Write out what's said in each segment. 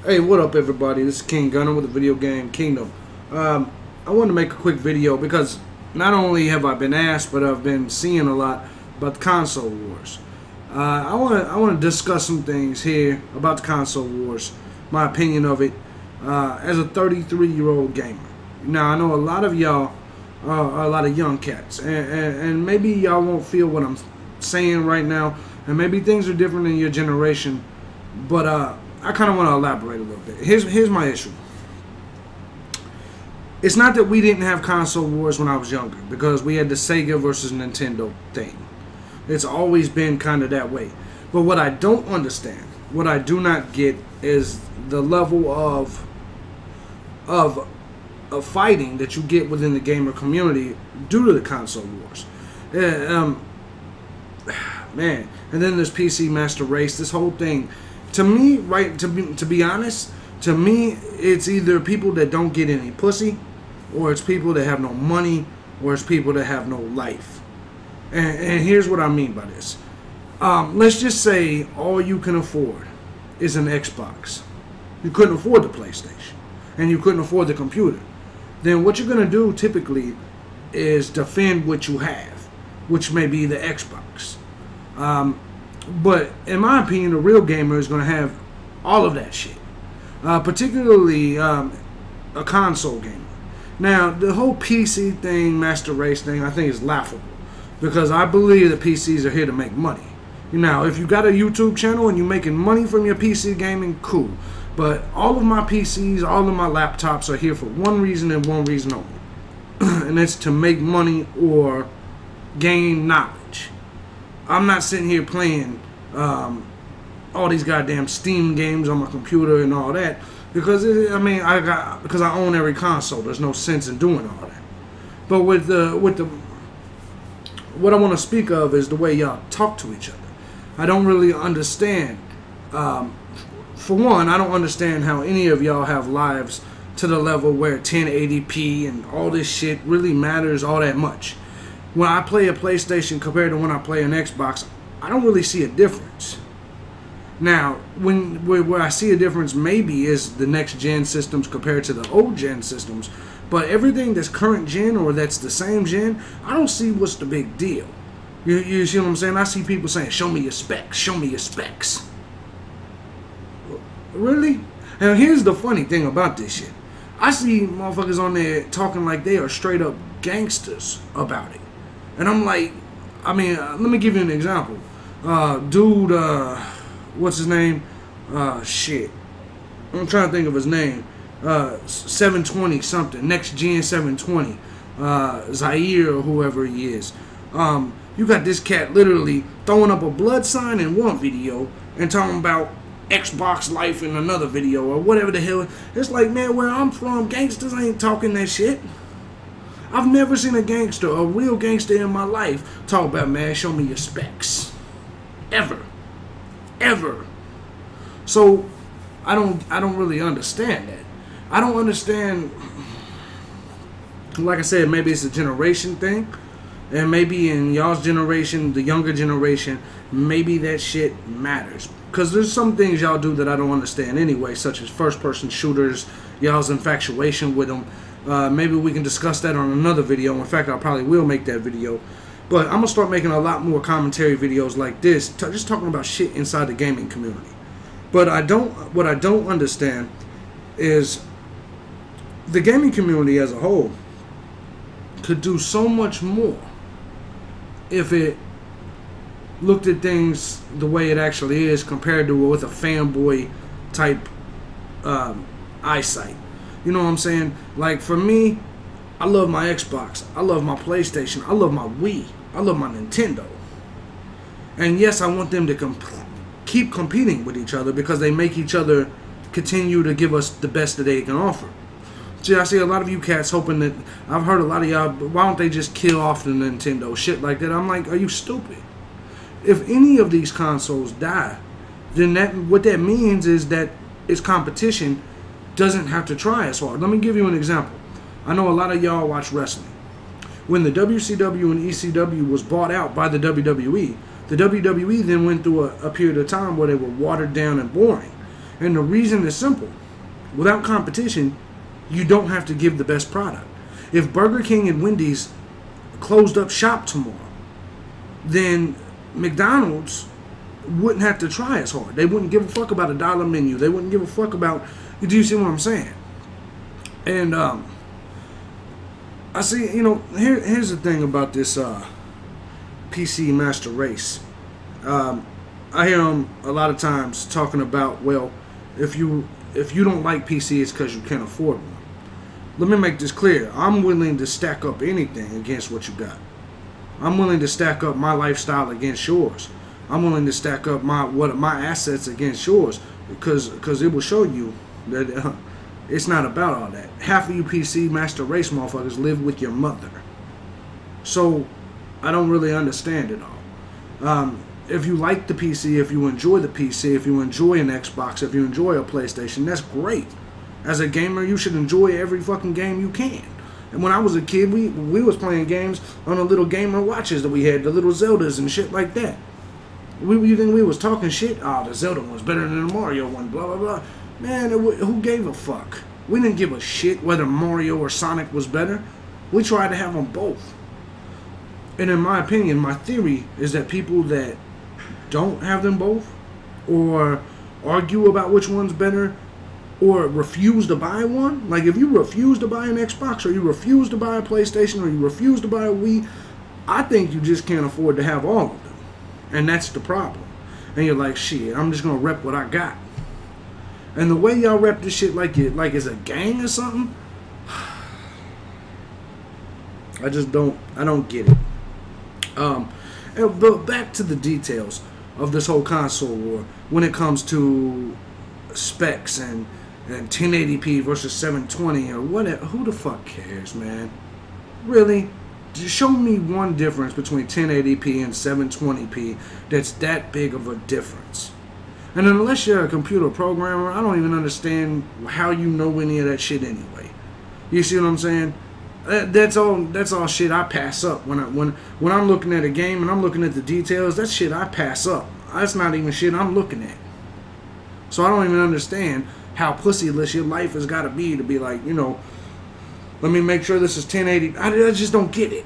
Hey, what up, everybody? This is King Gunner with the Video Game Kingdom. I want to make a quick video because not only have I been asked, but I've been seeing a lot about the console wars. I want to discuss some things here about the console wars, my opinion of it as a 33-year-old gamer. Now, I know a lot of y'all are a lot of young cats, and maybe y'all won't feel what I'm saying right now, and maybe things are different in your generation, but I kind of want to elaborate a little bit. Here's my issue. It's not that we didn't have console wars when I was younger, because we had the Sega versus Nintendo thing. It's always been kind of that way. But what I don't understand, what I do not get, is the level of fighting that you get within the gamer community due to the console wars. Man, and then there's PC Master Race, this whole thing. To me, right, to be honest, to me, it's either people that don't get any pussy, or it's people that have no money, or it's people that have no life. And here's what I mean by this. Let's just say all you can afford is an Xbox. You couldn't afford the PlayStation, and you couldn't afford the computer. Then what you're going to do typically is defend what you have, which may be the Xbox. But in my opinion, a real gamer is going to have all of that shit, particularly a console gamer. Now, the whole PC thing, Master Race thing, I think is laughable, because I believe that PCs are here to make money. Now, if you got a YouTube channel and you're making money from your PC gaming, cool. But all of my PCs, all of my laptops are here for one reason and one reason only, and it's to make money or gain knowledge. I'm not sitting here playing all these goddamn Steam games on my computer and all that, because because I own every console. There's no sense in doing all that. But what I want to speak of is the way y'all talk to each other. I don't really understand. For one, I don't understand how any of y'all have lives to the level where 1080p and all this shit really matters all that much. When I play a PlayStation compared to when I play an Xbox, I don't really see a difference. Now, where I see a difference maybe is the next gen systems compared to the old gen systems, but everything that's current gen or that's the same gen, I don't see what's the big deal. You see what I'm saying? I see people saying, "Show me your specs, show me your specs." Really? And here's the funny thing about this shit. I see motherfuckers on there talking like they are straight up gangsters about it. And I'm like, let me give you an example. Dude, what's his name? Shit. I'm trying to think of his name. 720 something. Next Gen 720. Zaire or whoever he is. You got this cat literally throwing up a blood sign in one video and talking about Xbox life in another video or whatever the hell. It's like, man, where I'm from, gangsters ain't talking that shit. I've never seen a gangster, a real gangster in my life, talk about, man, show me your specs. Ever. Ever. So I don't really understand that. I don't understand, like I said, maybe it's a generation thing. And maybe in y'all's generation, the younger generation, maybe that shit matters. Because there's some things y'all do that I don't understand anyway, such as first-person shooters, y'all's infatuation with them. Maybe we can discuss that on another video. In fact, I probably will make that video. But I'm going to start making a lot more commentary videos like this, just talking about shit inside the gaming community. But what I don't understand is the gaming community as a whole could do so much more if it looked at things the way it actually is compared to with a fanboy type eyesight. You know what I'm saying? Like, for me, I love my Xbox, I love my PlayStation, I love my Wii, I love my Nintendo. And yes, I want them to keep competing with each other because they make each other continue to give us the best that they can offer. See, I see a lot of you cats hoping that, I've heard a lot of y'all, why don't they just kill off the Nintendo, shit like that. I'm like, are you stupid? If any of these consoles die, then what that means is that its competition doesn't have to try as hard. Let me give you an example. I know a lot of y'all watch wrestling. When the WCW and ECW was bought out by the WWE then went through a period of time where they were watered down and boring. And the reason is simple. Without competition, you don't have to give the best product. If Burger King and Wendy's closed up shop tomorrow, then McDonald's wouldn't have to try as hard. They wouldn't give a fuck about a dollar menu. They wouldn't give a fuck about... Do you see what I'm saying? And I see, here's the thing about this PC Master Race. I hear them a lot of times talking about, well, if you don't like PC, it's because you can't afford one. Let me make this clear. I'm willing to stack up anything against what you got. I'm willing to stack up my lifestyle against yours. I'm willing to stack up my assets against yours because it will show you that it's not about all that. Half of you PC Master Race motherfuckers live with your mother. So I don't really understand it all. If you like the PC, if you enjoy the PC, if you enjoy an Xbox, if you enjoy a PlayStation, that's great. As a gamer, you should enjoy every fucking game you can. And when I was a kid, we was playing games on the little gamer watches that we had, the little Zeldas and shit like that. You think we was talking shit? Oh, the Zelda one's better than the Mario one, blah, blah, blah. Man, who gave a fuck? We didn't give a shit whether Mario or Sonic was better. We tried to have them both. And in my opinion, my theory is that people that don't have them both, or argue about which one's better, or refuse to buy one, like if you refuse to buy an Xbox, or you refuse to buy a PlayStation, or you refuse to buy a Wii, I think you just can't afford to have all of them. And that's the problem. And you're like, shit, I'm just gonna rep what I got. And the way y'all rep this shit like it's a gang or something, I don't get it. But back to the details of this whole console war when it comes to specs and 1080p versus 720 or whatever. Who the fuck cares, man? Really? Just show me one difference between 1080p and 720p that's that big of a difference. And unless you're a computer programmer, I don't even understand how you know any of that shit anyway. You see what I'm saying? That's all shit I pass up when I'm looking at a game and I'm looking at the details. That's shit I pass up. That's not even shit I'm looking at. So I don't even understand how pussyless your life has got to be like, let me make sure this is 1080. I just don't get it.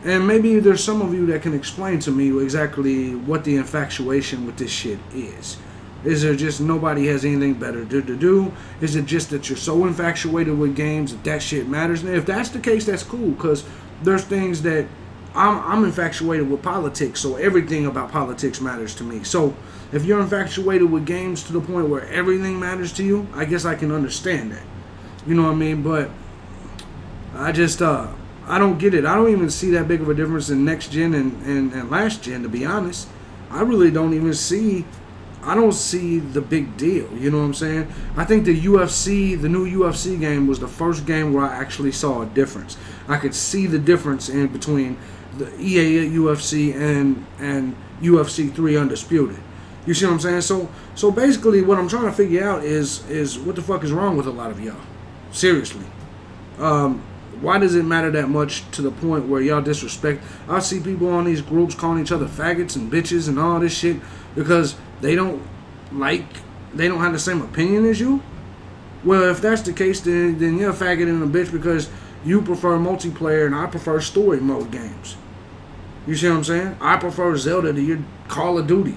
And maybe there's some of you that can explain to me exactly what the infatuation with this shit is. Is there just nobody has anything better to do? Is it just that you're so infatuated with games that shit matters? And if that's the case, that's cool, because there's things that I'm infatuated with politics, so everything about politics matters to me. So if you're infatuated with games to the point where everything matters to you, I guess I can understand that. You know what I mean? But I just I don't get it. I don't even see that big of a difference in next gen and last gen, to be honest. I really don't even see. I don't see the big deal. You know what I'm saying? I think the new UFC game was the first game where I actually saw a difference. I could see the difference in between the EA UFC and UFC 3 Undisputed. You see what I'm saying? So basically what I'm trying to figure out is what the fuck is wrong with a lot of y'all? Seriously. Why does it matter that much to the point where y'all disrespect? I see people on these groups calling each other faggots and bitches and all this shit because they don't have the same opinion as you. Well, if that's the case, then you're a faggot and a bitch because you prefer multiplayer and I prefer story mode games. You see what I'm saying? I prefer Zelda to your Call of Duty.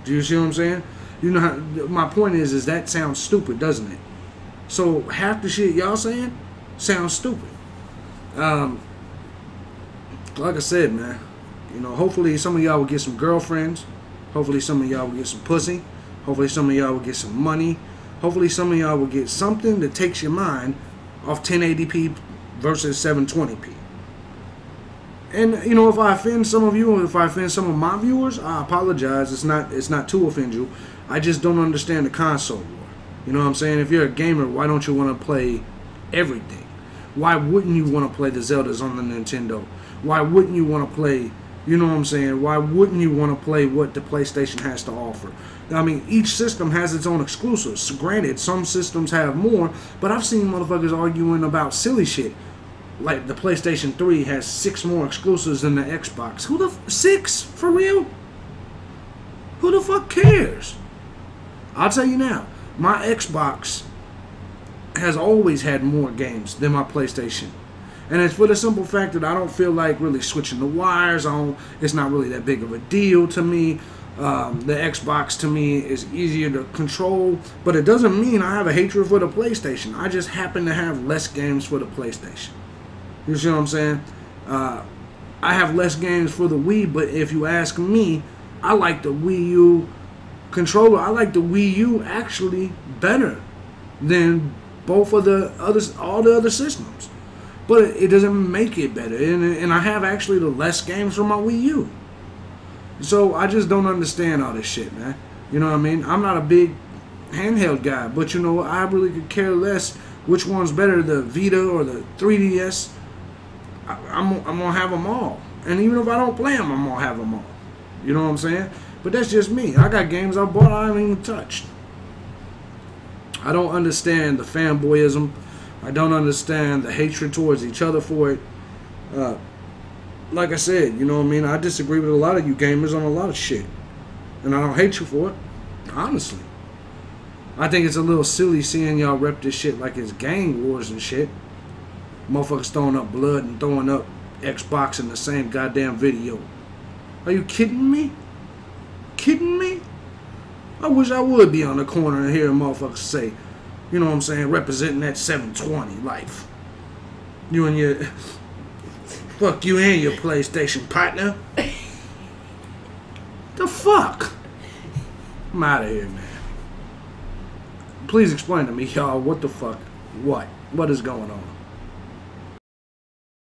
Do you see what I'm saying? You know how, my point is that sounds stupid, doesn't it? So half the shit y'all saying sounds stupid. Like I said, man, hopefully some of y'all will get some girlfriends. Hopefully some of y'all will get some pussy. Hopefully some of y'all will get some money. Hopefully some of y'all will get something that takes your mind off 1080p versus 720p. And if I offend some of you, or if I offend some of my viewers, I apologize. It's not to offend you. I just don't understand the console war. You know what I'm saying? If you're a gamer, why don't you want to play everything? Why wouldn't you want to play the Zeldas on the Nintendo? Why wouldn't you want to play, you know what I'm saying? Why wouldn't you want to play what the PlayStation has to offer? I mean, each system has its own exclusives. Granted, some systems have more, but I've seen motherfuckers arguing about silly shit. Like the PlayStation 3 has 6 more exclusives than the Xbox. 6? For real? Who the fuck cares? I'll tell you now. My Xbox has always had more games than my PlayStation. And it's for the simple fact that I don't feel like really switching the wires on. It's not really that big of a deal to me. The Xbox to me is easier to control, but it doesn't mean I have a hatred for the PlayStation. I just happen to have less games for the PlayStation. You see what I'm saying? I have less games for the Wii, but if you ask me, I like the Wii U controller. I like the Wii U actually better than both of the others, all the other systems. But it doesn't make it better, and I have actually the less games for my Wii U. So I just don't understand all this shit, man. You know what I mean? I'm not a big handheld guy, but you know what? I really could care less which one's better, the Vita or the 3DS. I'm gonna have them all, and even if I don't play them, I'm gonna have them all. You know what I'm saying? But that's just me. I got games I bought I haven't even touched. I don't understand the fanboyism. I don't understand the hatred towards each other for it. Like I said, you know what I mean? I disagree with a lot of you gamers on a lot of shit. And I don't hate you for it. Honestly. I think it's a little silly seeing y'all rep this shit like it's gang wars and shit. Motherfuckers throwing up blood and throwing up Xbox in the same goddamn video. Are you kidding me? Kidding me? I wish I would be on the corner and hear motherfuckers say, you know what I'm saying, representing that 720 life. You and your... Fuck you and your PlayStation partner. The fuck? I'm out of here, man. Please explain to me, y'all, what the fuck? What is going on?